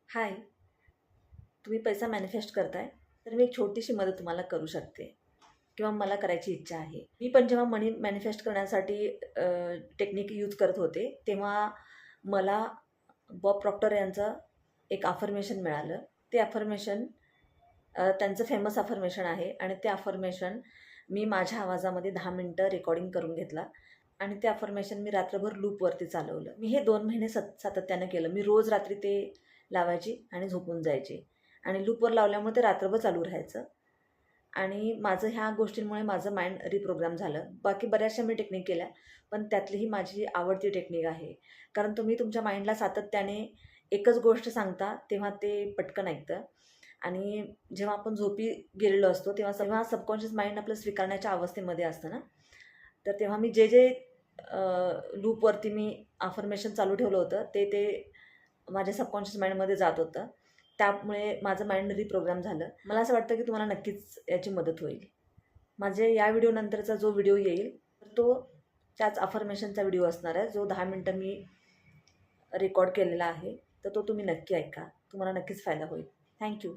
हाय, तुम्ही पैसा मॅनिफेस्ट करताय, तर मी एक छोटीशी मदत तुम्हाला करू शकते किंवा मला करायची इच्छा आहे. मी पण जेव्हा मनी मॅनिफेस्ट करण्यासाठी टेक्निक यूज करत होते, तेव्हा मला बॉब प्रॉक्टर यांचं एक अफर्मेशन मिळालं. ते अफर्मेशन त्यांचं फेमस अफर्मेशन आहे आणि ते अफर्मेशन मी माझ्या आवाजामध्ये 10 मिनटं रेकॉर्डिंग करून घेतला आणि ते अफर्मेशन मी रात्रभर लूपवरती चालवलं. मी हे 2 महिने सातत्यानं केलं. मी रोज रात्री ते लावायची आणि झोपून जायची आणि लूपवर लावल्यामुळे ते रात्रभर चालू राहायचं आणि माझं ह्या गोष्टींमुळे माझं माइंड रिप्रोग्राम झालं. बाकी बऱ्याचशा मी टेक्निक केल्या, पण त्यातली ही माझी आवडती टेक्निक आहे. कारण तुम्ही तुमच्या माइंडला सातत्याने एकच गोष्ट सांगता, तेव्हा ते पटकन ऐकतं आणि जेव्हा आपण झोपी गेलेलो असतो, तेव्हा सबकॉन्शियस माइंड आपलं स्वीकारण्याच्या अवस्थेमध्ये असतं ना, तर तेव्हा मी जे लूपवरती मी अफर्मेशन चालू ठेवलं होतं, ते माझ्या सबकॉन्शियस माइंडमध्ये जात होतं. त्यामुळे माझं माइंड रिप्रोग्राम झालं. मला असं वाटतं की तुम्हाला नक्कीच याची मदत होईल. माझे या व्हिडिओनंतरचा जो व्हिडिओ येईल, तर तो त्याच अफर्मेशनचा व्हिडिओ असणार आहे, जो 10 मिनटं मी रेकॉर्ड केलेला आहे. तर तो तुम्ही नक्की ऐका. तुम्हाला नक्कीच फायदा होईल. Thank you.